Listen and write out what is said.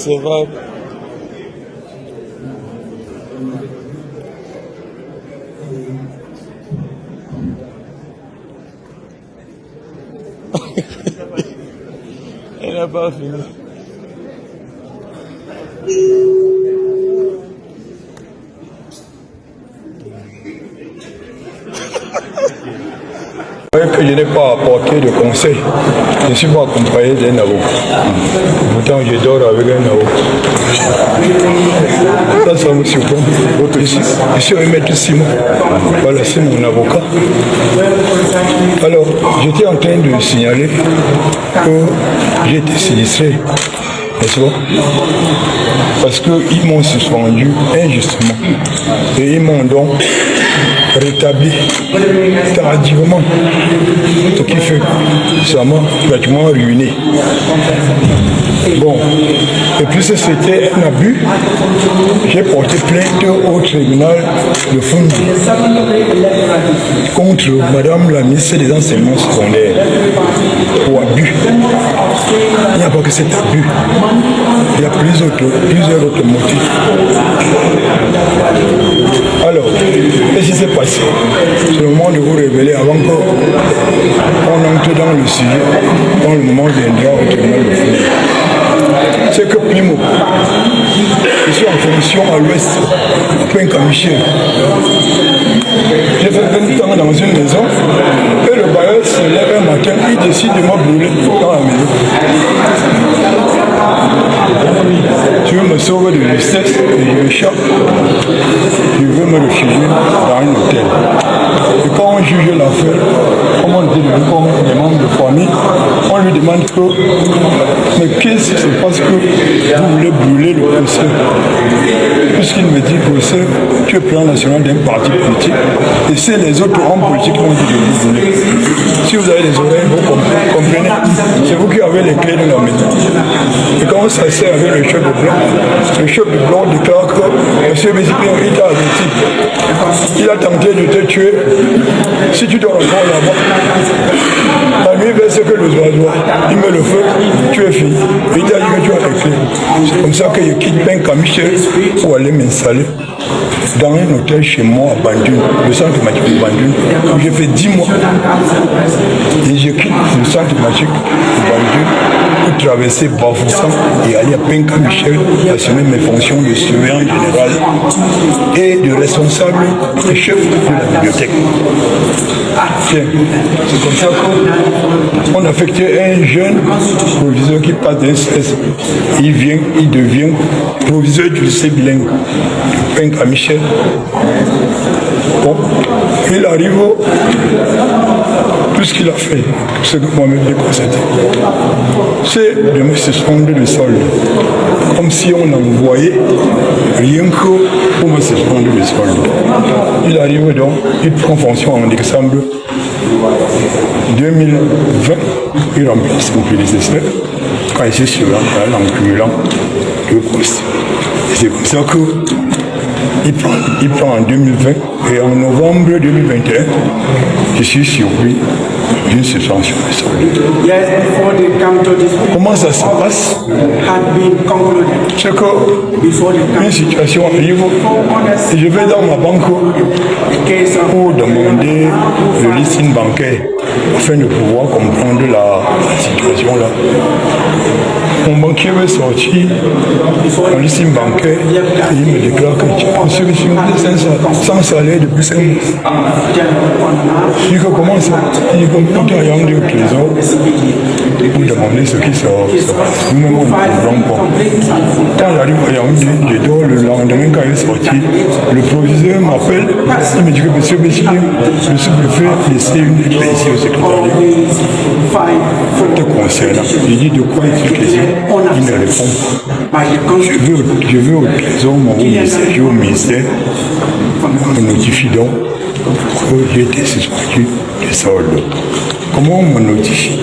recevable. Elle n'a pas fini. Que je n'ai pas apporté de conseils. Je ne suis pas accompagné d'un avocat. Pourtant, je dors avec un avocat. Ça me surprend. Je suis un maître Simon. Voilà, c'est mon avocat. Alors, j'étais en train de signaler que j'ai été sinistré. N'est-ce pas? Parce qu'ils m'ont suspendu injustement. Et ils m'ont donc rétabli tardivement. Ce qui fait que ça m'a pratiquement ruiné. Bon, et puis c'était un abus. J'ai porté plainte au tribunal de Fundi contre Madame la ministre des Enseignements secondaires pour abus. Il n'y a pas que cet abus. Il y a plusieurs autres motifs. Alors, qu'est-ce qui s'est passé? C'est le moment de vous révéler avant qu'on entre dans le sujet, quand le moment viendra au tribunal de Fundi. C'est que primo, je suis en fonction à l'ouest, à Penka-Michel. J'ai fait 20 ans dans une maison et le bailleur se lève un matin, il décide de me brûler dans la maison. Tu veux me sauver de justesse et je échappe. Je veux me réfugier dans un hôtel. Et quand on juge l'affaire, comme on dit comme des membres de famille, on lui demande que mais qu'est-ce qui se passe que vous voulez brûler le procès? Puisqu'il me dit professeur, tu es plan national d'un parti politique et c'est les autres hommes politiques qui ont dit de vous brûler. Si vous avez des oreilles, vous comprenez. C'est vous qui avez les clés de la maison. Et quand on s'assied avec le chef de blanc déclare que M. Bézipien, il t'a averti. Il a tenté de te tuer. Si tu dors encore là-bas, la nuit verse que le oiseau, il met le feu, tu es fini. Il t'a dit que tu as les clés. C'est comme ça que je quitte Penka-Michel pour aller m'installer dans un hôtel chez moi à Bandung, le centre magique de Bandung, où j'ai fait 10 mois. Et je quitte le centre magique de Bandung pour traverser Bafoussam et aller à Penka-Michel assumer mes fonctions de surveillant général et de responsable et chef de la bibliothèque. Tiens, c'est comme ça qu'on affectait un jeune proviseur qui passe d'un stress. Il devient proviseur du lycée bilingue, Penka-Michel. Bon, il arrive, tout ce qu'il a fait, ce que moi-même j'ai constaté, c'est de me suspendre le solde. Comme si on envoyait rien que pour me suspendre le solde. Il arrive donc, il prend fonction en décembre 2020, il remplace mon prédécesseur quand il s'est surveillant en cumulant le poste. Et c'est comme ça que il prend en 2020 et en novembre 2021, je suis surpris d'une suspension de solde. Comment ça se passe? C'est qu'une situation arrive et je vais dans ma banque pour demander le listing bancaire afin de pouvoir comprendre la situation là. Mon banquier veut sortir mon listing bancaire et il me déclare que monsieur, sans salaire depuis 5 mois. Je dis que comment ça? Il dit que quand il y a un trésor pour demander ce qui sort. Nous-mêmes on ne comprend pas. Quand j'arrive à Yaoundé, je dors le lendemain quand il est sorti. Le proviseur m'appelle, il me dit que monsieur Bessien, je suis préfet laisser une lettre ici au secrétariat te concernant. Je dis de quoi est-il question? Il ne répond pas. Je veux au trésor, au ministère, on notifie donc que j'ai été suspendu des soldes. Comment on me notifie?